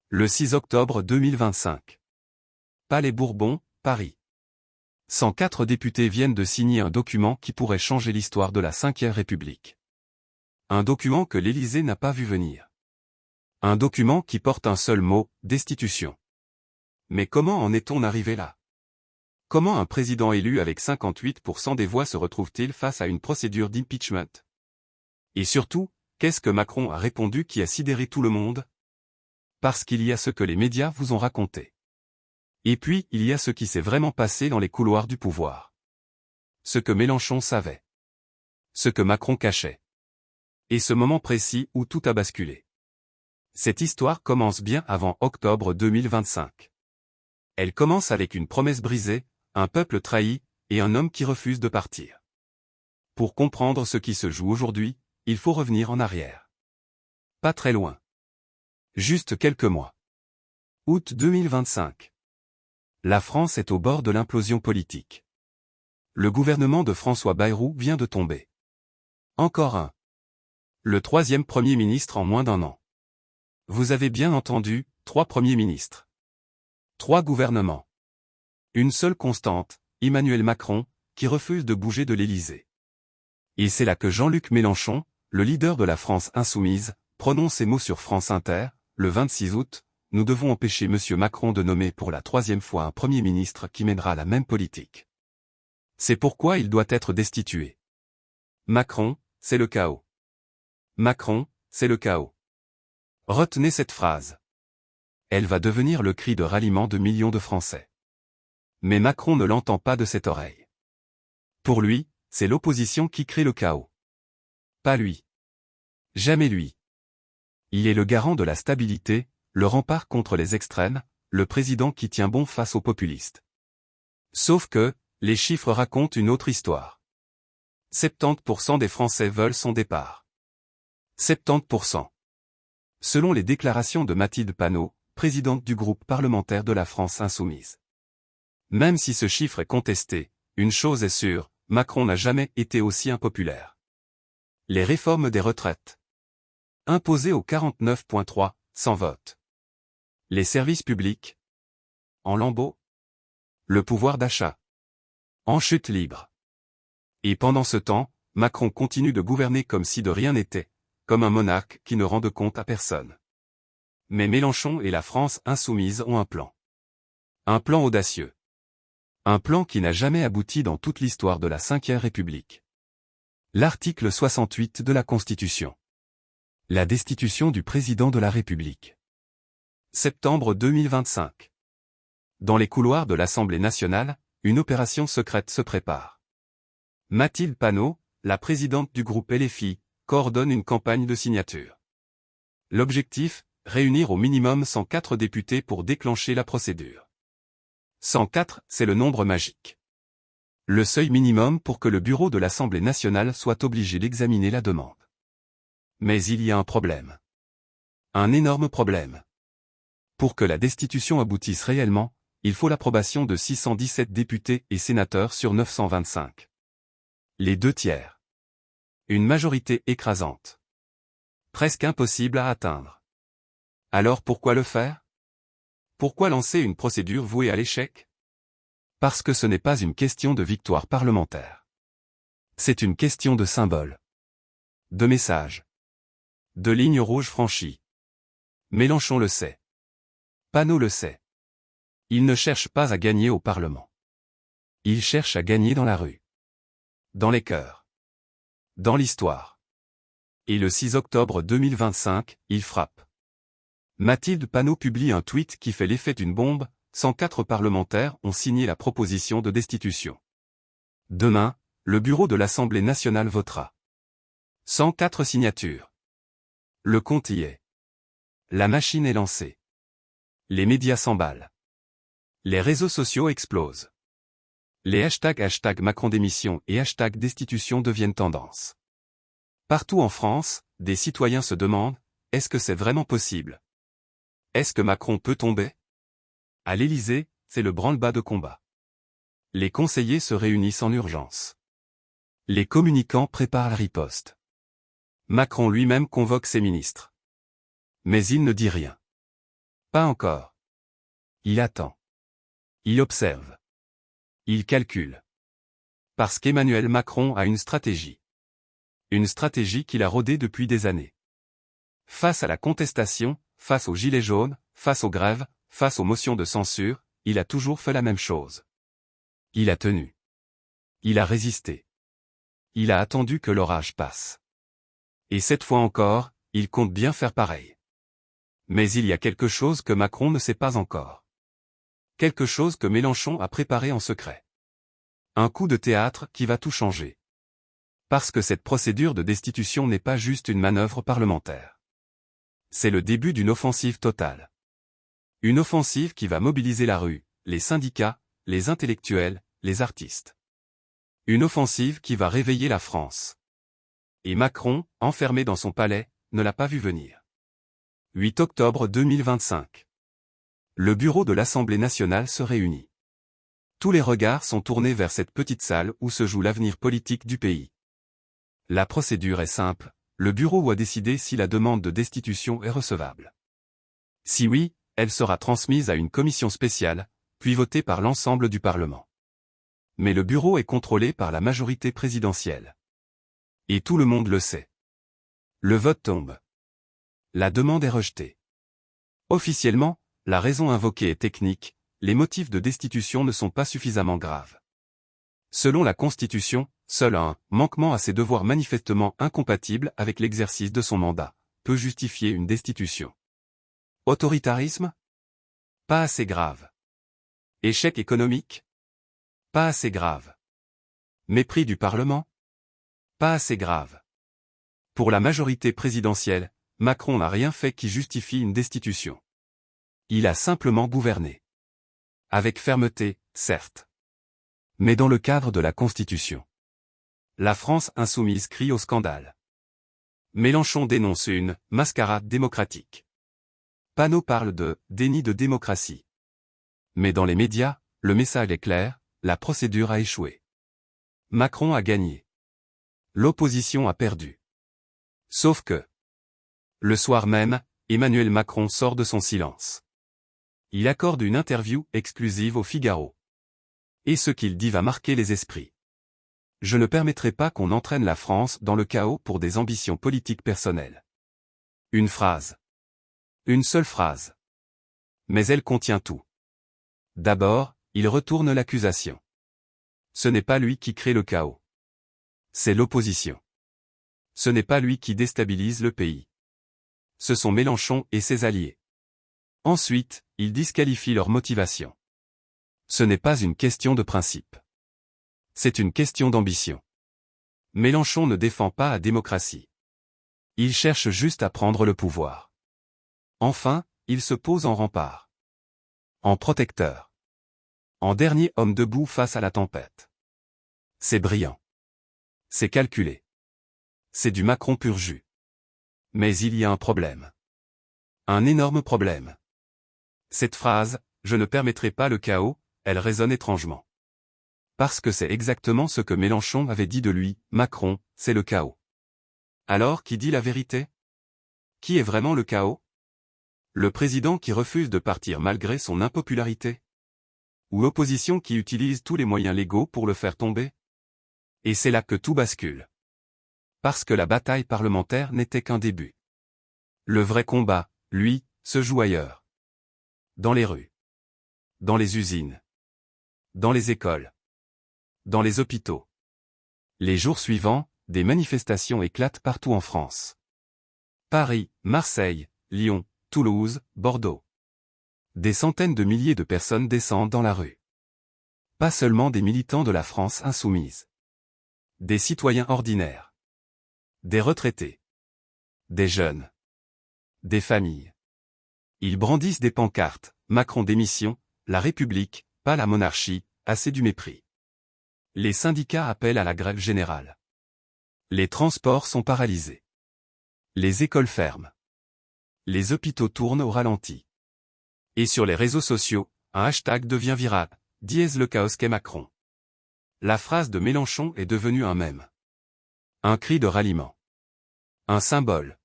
Le 6 octobre 2025. Palais Bourbon, Paris. 104 députés viennent de signer un document qui pourrait changer l'histoire de la Ve République. Un document que l'Élysée n'a pas vu venir. Un document qui porte un seul mot, destitution. Mais comment en est-on arrivé là? Comment un président élu avec 58% des voix se retrouve-t-il face à une procédure d'impeachment? Et surtout, qu'est-ce que Macron a répondu qui a sidéré tout le monde? Parce qu'il y a ce que les médias vous ont raconté. Et puis, il y a ce qui s'est vraiment passé dans les couloirs du pouvoir. Ce que Mélenchon savait. Ce que Macron cachait. Et ce moment précis où tout a basculé. Cette histoire commence bien avant octobre 2025. Elle commence avec une promesse brisée, un peuple trahi, et un homme qui refuse de partir. Pour comprendre ce qui se joue aujourd'hui, il faut revenir en arrière. Pas très loin. Juste quelques mois. Août 2025. La France est au bord de l'implosion politique. Le gouvernement de François Bayrou vient de tomber. Encore un. Le troisième Premier ministre en moins d'un an. Vous avez bien entendu, 3 premiers ministres. 3 gouvernements. Une seule constante, Emmanuel Macron, qui refuse de bouger de l'Élysée. Et c'est là que Jean-Luc Mélenchon, le leader de la France insoumise, prononce ces mots sur France Inter, le 26 août, nous devons empêcher M. Macron de nommer pour la 3e fois un Premier ministre qui mènera la même politique. C'est pourquoi il doit être destitué. Macron, c'est le chaos. Macron, c'est le chaos. Retenez cette phrase. Elle va devenir le cri de ralliement de millions de Français. Mais Macron ne l'entend pas de cette oreille. Pour lui, c'est l'opposition qui crée le chaos. Pas lui. Jamais lui. Il est le garant de la stabilité, le rempart contre les extrêmes, le président qui tient bon face aux populistes. Sauf que, les chiffres racontent une autre histoire. 70% des Français veulent son départ. 70%. Selon les déclarations de Mathilde Panot, présidente du groupe parlementaire de la France insoumise. Même si ce chiffre est contesté, une chose est sûre, Macron n'a jamais été aussi impopulaire. Les réformes des retraites. Imposées au 49.3, sans vote. Les services publics. En lambeaux. Le pouvoir d'achat. En chute libre. Et pendant ce temps, Macron continue de gouverner comme si de rien n'était, comme un monarque qui ne rend de compte à personne. Mais Mélenchon et la France insoumise ont un plan. Un plan audacieux. Un plan qui n'a jamais abouti dans toute l'histoire de la Ve République. L'article 68 de la Constitution. La destitution du président de la République. Septembre 2025. Dans les couloirs de l'Assemblée nationale, une opération secrète se prépare. Mathilde Panot, la présidente du groupe LFI, coordonne une campagne de signature. L'objectif, réunir au minimum 104 députés pour déclencher la procédure. 104, c'est le nombre magique. Le seuil minimum pour que le bureau de l'Assemblée nationale soit obligé d'examiner la demande. Mais il y a un problème. Un énorme problème. Pour que la destitution aboutisse réellement, il faut l'approbation de 617 députés et sénateurs sur 925. Les 2/3. Une majorité écrasante. Presque impossible à atteindre. Alors pourquoi le faire? Pourquoi lancer une procédure vouée à l'échec? Parce que ce n'est pas une question de victoire parlementaire. C'est une question de symbole. De message. De lignes rouges franchies. Mélenchon le sait. Panot le sait. Il ne cherche pas à gagner au Parlement. Il cherche à gagner dans la rue. Dans les cœurs. Dans l'histoire. Et le 6 octobre 2025, il frappe. Mathilde Panot publie un tweet qui fait l'effet d'une bombe, 104 parlementaires ont signé la proposition de destitution. Demain, le bureau de l'Assemblée nationale votera. 104 signatures. Le compte y est. La machine est lancée. Les médias s'emballent. Les réseaux sociaux explosent. Les hashtags Macron démission et #destitution deviennent tendance. Partout en France, des citoyens se demandent, est-ce que c'est vraiment possible? Est-ce que Macron peut tomber? À l'Élysée, c'est le branle-bas de combat. Les conseillers se réunissent en urgence. Les communicants préparent la riposte. Macron lui-même convoque ses ministres. Mais il ne dit rien. Pas encore. Il attend. Il observe. Il calcule. Parce qu'Emmanuel Macron a une stratégie. Une stratégie qu'il a rodée depuis des années. Face à la contestation, face aux gilets jaunes, face aux grèves, face aux motions de censure, il a toujours fait la même chose. Il a tenu. Il a résisté. Il a attendu que l'orage passe. Et cette fois encore, il compte bien faire pareil. Mais il y a quelque chose que Macron ne sait pas encore. Quelque chose que Mélenchon a préparé en secret. Un coup de théâtre qui va tout changer. Parce que cette procédure de destitution n'est pas juste une manœuvre parlementaire. C'est le début d'une offensive totale. Une offensive qui va mobiliser la rue, les syndicats, les intellectuels, les artistes. Une offensive qui va réveiller la France. Et Macron, enfermé dans son palais, ne l'a pas vu venir. 8 octobre 2025. Le bureau de l'Assemblée nationale se réunit. Tous les regards sont tournés vers cette petite salle où se joue l'avenir politique du pays. La procédure est simple, le bureau a décidé si la demande de destitution est recevable. Si oui, elle sera transmise à une commission spéciale, puis votée par l'ensemble du Parlement. Mais le bureau est contrôlé par la majorité présidentielle. Et tout le monde le sait. Le vote tombe. La demande est rejetée. Officiellement, la raison invoquée est technique, les motifs de destitution ne sont pas suffisamment graves. Selon la Constitution, seul un « manquement à ses devoirs manifestement incompatible avec l'exercice de son mandat » peut justifier une destitution. Autoritarisme? Pas assez grave. Échec économique? Pas assez grave. Mépris du Parlement? Pas assez grave. Pour la majorité présidentielle, Macron n'a rien fait qui justifie une destitution. Il a simplement gouverné. Avec fermeté, certes. Mais dans le cadre de la Constitution. La France insoumise crie au scandale. Mélenchon dénonce une « mascarade démocratique ». Panot parle de « déni de démocratie ». Mais dans les médias, le message est clair, la procédure a échoué. Macron a gagné. L'opposition a perdu. Sauf que, le soir même, Emmanuel Macron sort de son silence. Il accorde une interview exclusive au Figaro. Et ce qu'il dit va marquer les esprits. Je ne permettrai pas qu'on entraîne la France dans le chaos pour des ambitions politiques personnelles. Une phrase. Une seule phrase. Mais elle contient tout. D'abord, il retourne l'accusation. Ce n'est pas lui qui crée le chaos. C'est l'opposition. Ce n'est pas lui qui déstabilise le pays. Ce sont Mélenchon et ses alliés. Ensuite, il disqualifie leur motivation. Ce n'est pas une question de principe. C'est une question d'ambition. Mélenchon ne défend pas la démocratie. Il cherche juste à prendre le pouvoir. Enfin, il se pose en rempart. En protecteur. En dernier homme debout face à la tempête. C'est brillant. C'est calculé. C'est du Macron pur jus. Mais il y a un problème. Un énorme problème. Cette phrase, « Je ne permettrai pas le chaos », elle résonne étrangement. Parce que c'est exactement ce que Mélenchon avait dit de lui, Macron, c'est le chaos. Alors qui dit la vérité? Qui est vraiment le chaos? Le président qui refuse de partir malgré son impopularité? Ou l'opposition qui utilise tous les moyens légaux pour le faire tomber? Et c'est là que tout bascule. Parce que la bataille parlementaire n'était qu'un début. Le vrai combat, lui, se joue ailleurs. Dans les rues. Dans les usines. Dans les écoles. Dans les hôpitaux. Les jours suivants, des manifestations éclatent partout en France. Paris, Marseille, Lyon, Toulouse, Bordeaux. Des centaines de milliers de personnes descendent dans la rue. Pas seulement des militants de la France insoumise. Des citoyens ordinaires. Des retraités. Des jeunes. Des familles. Ils brandissent des pancartes, Macron démission, la République, pas la monarchie, assez du mépris. Les syndicats appellent à la grève générale. Les transports sont paralysés. Les écoles ferment. Les hôpitaux tournent au ralenti. Et sur les réseaux sociaux, un hashtag devient viral, dièse le chaos qu'est Macron. La phrase de Mélenchon est devenue un mème. Un cri de ralliement. Un symbole.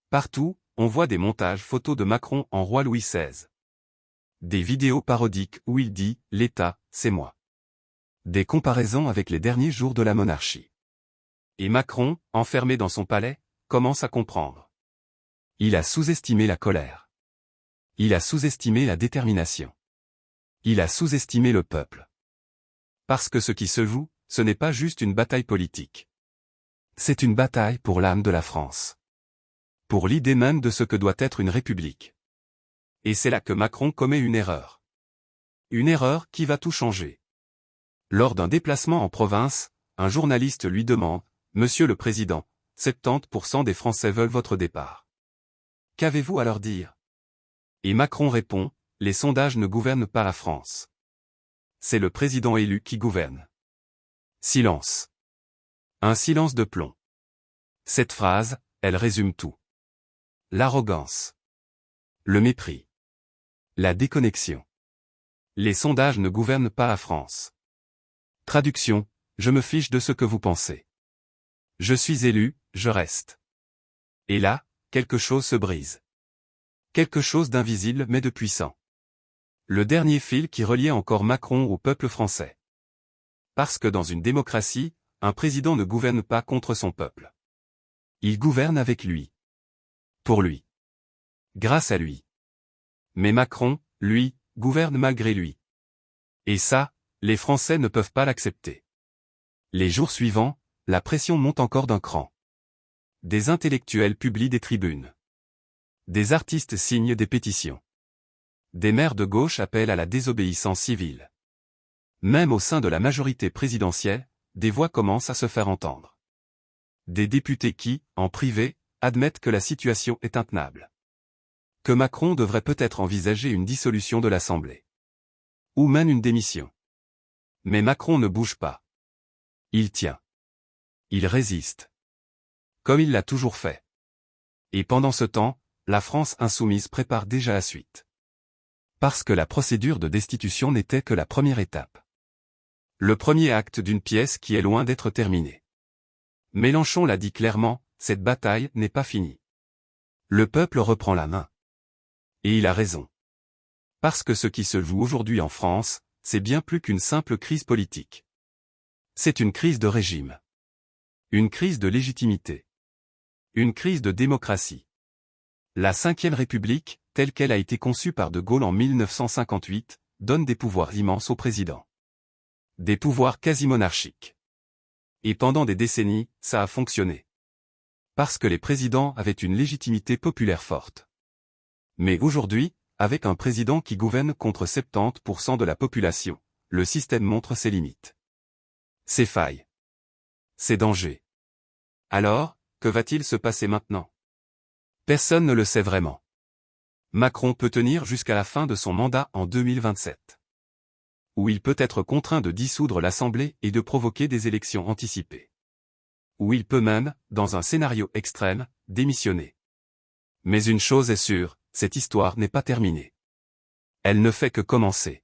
Partout, on voit des montages photos de Macron en roi Louis XVI. Des vidéos parodiques où il dit « l'État, c'est moi ». Des comparaisons avec les derniers jours de la monarchie. Et Macron, enfermé dans son palais, commence à comprendre. Il a sous-estimé la colère. Il a sous-estimé la détermination. Il a sous-estimé le peuple. Parce que ce qui se joue, ce n'est pas juste une bataille politique. C'est une bataille pour l'âme de la France. Pour l'idée même de ce que doit être une république. Et c'est là que Macron commet une erreur. Une erreur qui va tout changer. Lors d'un déplacement en province, un journaliste lui demande « Monsieur le Président, 70% des Français veulent votre départ. Qu'avez-vous à leur dire ?» Et Macron répond « Les sondages ne gouvernent pas la France. C'est le président élu qui gouverne. » Silence. Un silence de plomb. Cette phrase, elle résume tout. L'arrogance. Le mépris. La déconnexion. Les sondages ne gouvernent pas la France. Traduction, je me fiche de ce que vous pensez. Je suis élu, je reste. Et là, quelque chose se brise. Quelque chose d'invisible mais de puissant. Le dernier fil qui reliait encore Macron au peuple français. Parce que dans une démocratie, un président ne gouverne pas contre son peuple. Il gouverne avec lui. Pour lui. Grâce à lui. Mais Macron, lui, gouverne malgré lui. Et ça, les Français ne peuvent pas l'accepter. Les jours suivants, la pression monte encore d'un cran. Des intellectuels publient des tribunes. Des artistes signent des pétitions. Des maires de gauche appellent à la désobéissance civile. Même au sein de la majorité présidentielle, des voix commencent à se faire entendre. Des députés qui, en privé, admettent que la situation est intenable. Que Macron devrait peut-être envisager une dissolution de l'Assemblée. Ou même une démission. Mais Macron ne bouge pas. Il tient. Il résiste. Comme il l'a toujours fait. Et pendant ce temps, la France insoumise prépare déjà la suite. Parce que la procédure de destitution n'était que la première étape. Le premier acte d'une pièce qui est loin d'être terminée. Mélenchon l'a dit clairement, cette bataille n'est pas finie. Le peuple reprend la main. Et il a raison. Parce que ce qui se joue aujourd'hui en France, c'est bien plus qu'une simple crise politique. C'est une crise de régime. Une crise de légitimité. Une crise de démocratie. La Ve République, telle qu'elle a été conçue par De Gaulle en 1958, donne des pouvoirs immenses au président. Des pouvoirs quasi monarchiques. Et pendant des décennies, ça a fonctionné. Parce que les présidents avaient une légitimité populaire forte. Mais aujourd'hui, avec un président qui gouverne contre 70% de la population, le système montre ses limites. Ses failles. Ses dangers. Alors, que va-t-il se passer maintenant? Personne ne le sait vraiment. Macron peut tenir jusqu'à la fin de son mandat en 2027. Ou il peut être contraint de dissoudre l'Assemblée et de provoquer des élections anticipées. Ou il peut même, dans un scénario extrême, démissionner. Mais une chose est sûre, cette histoire n'est pas terminée. Elle ne fait que commencer.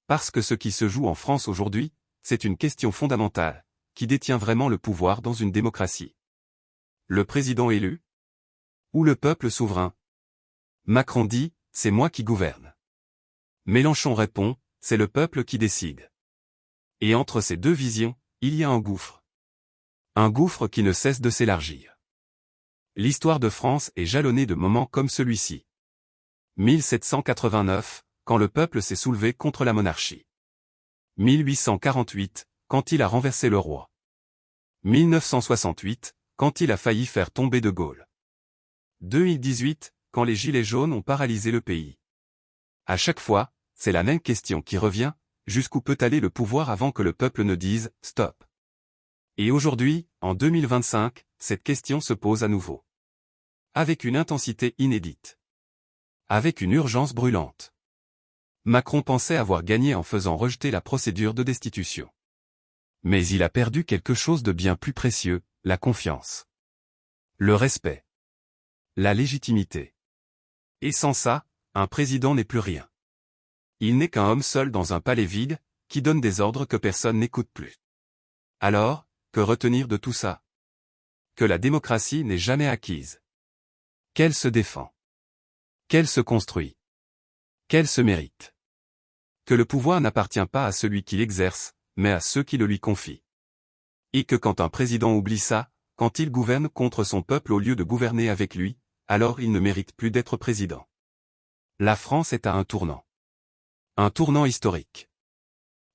Parce que ce qui se joue en France aujourd'hui, c'est une question fondamentale, qui détient vraiment le pouvoir dans une démocratie. Le président élu? Ou le peuple souverain? Macron dit, c'est moi qui gouverne. Mélenchon répond, c'est le peuple qui décide. Et entre ces deux visions, il y a un gouffre. Un gouffre qui ne cesse de s'élargir. L'histoire de France est jalonnée de moments comme celui-ci. 1789, quand le peuple s'est soulevé contre la monarchie. 1848, quand il a renversé le roi. 1968, quand il a failli faire tomber De Gaulle. 2018, quand les Gilets jaunes ont paralysé le pays. À chaque fois, c'est la même question qui revient, jusqu'où peut aller le pouvoir avant que le peuple ne dise « stop ». Et aujourd'hui, en 2025, cette question se pose à nouveau. Avec une intensité inédite. Avec une urgence brûlante. Macron pensait avoir gagné en faisant rejeter la procédure de destitution. Mais il a perdu quelque chose de bien plus précieux, la confiance. Le respect. La légitimité. Et sans ça, un président n'est plus rien. Il n'est qu'un homme seul dans un palais vide, qui donne des ordres que personne n'écoute plus. Alors, que retenir de tout ça? Que la démocratie n'est jamais acquise. Qu'elle se défend. Qu'elle se construit. Qu'elle se mérite. Que le pouvoir n'appartient pas à celui qui l'exerce, mais à ceux qui le lui confient. Et que quand un président oublie ça, quand il gouverne contre son peuple au lieu de gouverner avec lui, alors il ne mérite plus d'être président. La France est à un tournant. Un tournant historique.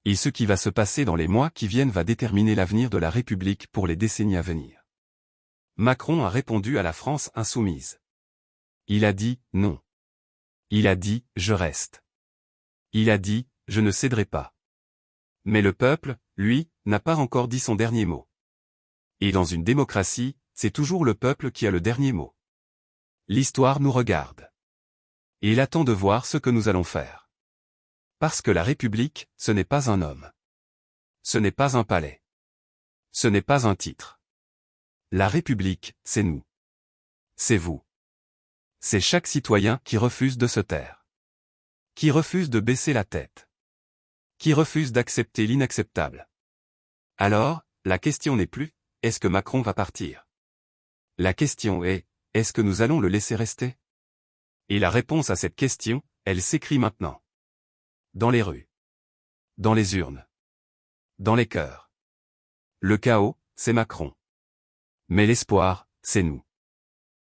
Et ce qui va se passer dans les mois qui viennent va déterminer l'avenir de la République pour les décennies à venir. Macron a répondu à la France insoumise. Il a dit « non ». Il a dit « je reste ». Il a dit « je ne céderai pas ». Mais le peuple, lui, n'a pas encore dit son dernier mot. Et dans une démocratie, c'est toujours le peuple qui a le dernier mot. L'histoire nous regarde. Et il attend de voir ce que nous allons faire. Parce que la République, ce n'est pas un homme. Ce n'est pas un palais. Ce n'est pas un titre. La République, c'est nous. C'est vous. C'est chaque citoyen qui refuse de se taire. Qui refuse de baisser la tête. Qui refuse d'accepter l'inacceptable. Alors, la question n'est plus, est-ce que Macron va partir? La question est, est-ce que nous allons le laisser rester? Et la réponse à cette question, elle s'écrit maintenant. Dans les rues. Dans les urnes. Dans les cœurs. Le chaos, c'est Macron. Mais l'espoir, c'est nous.